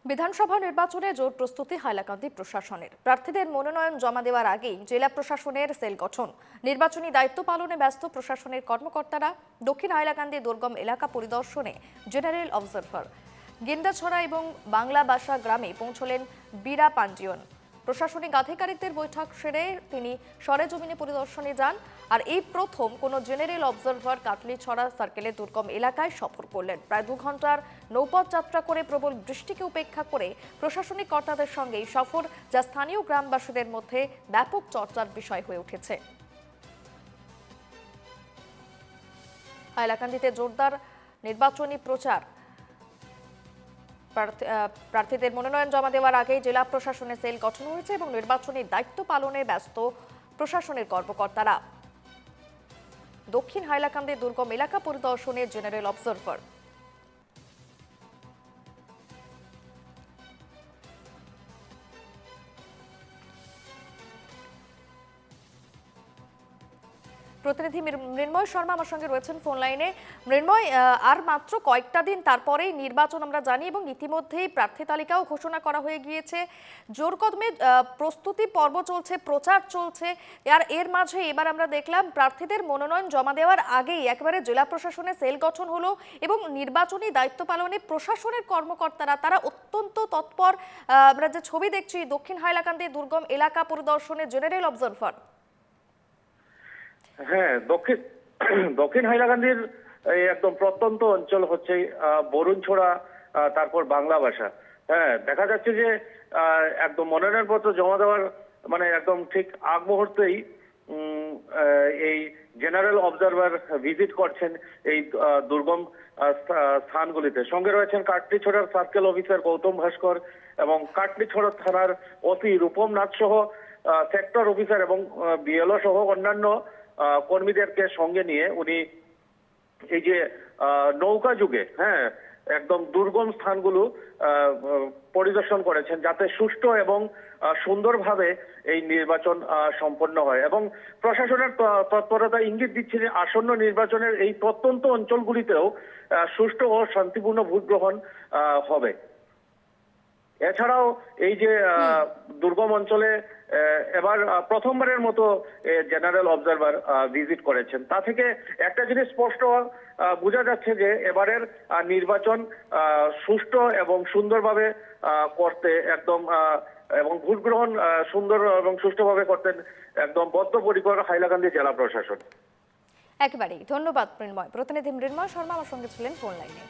বিধানসভা নির্বাচনে জোর প্রস্তুতি হাইলাকান্দি প্রশাসনের। প্রার্থীদের মনোনয়ন জমা দেওয়ার আগেই জেলা প্রশাসনের সেল গঠন। নির্বাচনী দায়িত্ব পালনে ব্যস্ত প্রশাসনের কর্মকর্তারা। দক্ষিণ হাইলাকান্দি দুর্গম এলাকা পরিদর্শনে জেনারেল অবজারভার। গেন্দাছড়া এবং বাংলাবাসা গ্রামে পৌঁছলেন বীরা পান্ডিয়ন। প্রশাসনিক আধিকারিকদের বৈঠক সেরে তিনি সরেজমিনে পরিদর্শনে যান। আর এই প্রথম কোনো জেনারেল অবজারভার কাটলিছড়া সার্কেলের দুর্গম এলাকায় সফর করলেন। প্রায় 2 ঘন্টার নৌপথ যাত্রা করে প্রবল বৃষ্টিকে উপেক্ষা করে প্রশাসনিক কর্তাদের সঙ্গে এই সফর, যা স্থানীয় গ্রামবাসীদের মধ্যে ব্যাপক চর্চার বিষয় হয়ে উঠেছে। হাইলাকান্দিতে জোরদার নির্বাচনী প্রচার। প্রার্থীদের মনোনয়ন জমা দেওয়ার আগে জেলা প্রশাসনের সেল গঠন হয়েছে এবং নির্বাচনী দায়িত্ব পালনে ব্যস্ত প্রশাসনের কর্মকর্তারা। দক্ষিণ হাইলাকান্দি দুর্গম এলাকা পরিদর্শনে জেনারেল অবজারভার। প্রতিনিধি মৃন্ময় শর্মা আমার সঙ্গে রয়েছেন ফোন লাইনে। মৃন্ময়, আর মাত্র কয়েকটা দিন তারপরেই নির্বাচন আমরা জানি এবং ইতিমধ্যেই প্রার্থী তালিকাও ঘোষণা করা হয়ে গিয়েছে। জোর কদমে প্রস্তুতি পর্ব চলছে, প্রচার চলছে। আর এর মাঝে এবার আমরা দেখলাম প্রার্থীদের মনোনয়ন জমা দেওয়ার আগেই একেবারে জেলা প্রশাসনের সেল গঠন হলো এবং নির্বাচনী দায়িত্ব পালনে প্রশাসনের কর্মকর্তারা তারা অত্যন্ত তৎপর। আমরা যে ছবি দেখছি দক্ষিণ হাইলাকান্দি দুর্গম এলাকা পরিদর্শনে জেনারেল অবজারভার। হ্যাঁ, দক্ষিণ হাইলাকান্দির একদম প্রত্যন্ত অঞ্চল হচ্ছে বরুণছড়া, তারপর বাংলাবাসা। হ্যাঁ, দেখা যাচ্ছে যে একদম মনোনয়নপত্র জমা দেওয়ার মানে একদম ঠিক আগ মুহূর্তেই এই জেনারেল অবজারভার ভিজিট করছেন এই দুর্গম স্থানগুলিতে। সঙ্গে রয়েছেন কাটলিছড়ার সার্কেল অফিসার গৌতম ভাস্কর এবং কাটলিছড়া থানার ওসি রূপম নাথ সহ সেক্টর অফিসার এবং বিএলও সহ অন্যান্য কর্মীদেরকে সঙ্গে নিয়ে উনি এই যে নৌকা যুগে একদম দুর্গম স্থানগুলো পরিদর্শন করেছেন, যাতে সুষ্ঠু এবং সুন্দরভাবে এই নির্বাচন সম্পন্ন হয়। এবং প্রশাসনের তৎপরতা ইঙ্গিত দিচ্ছে যে আসন্ন নির্বাচনের এই প্রত্যন্ত অঞ্চলগুলিতেও সুষ্ঠু ও শান্তিপূর্ণ ভোট গ্রহণ হবে। এছাড়াও এই যে দুর্গম অঞ্চলে এবার প্রথমবারের মতো জেনারেল অবজারভার ভিজিট করেছেন, তা থেকে একটা জিনিস স্পষ্ট বোঝা যাচ্ছে যে এবারের নির্বাচন সুষ্ঠু এবং সুন্দরভাবে করতে একদম এবং ভোট গ্রহণ সুন্দর এবং সুষ্ঠুভাবে করতে একদম বদ্ধপরিকর হাইলাকান্দি জেলা প্রশাসন। একেবারেই ধন্যবাদ মৃন্ময়। প্রতিনিধি মৃন্ময় শর্মা আমার সঙ্গে ছিলেন ফোন লাইনে।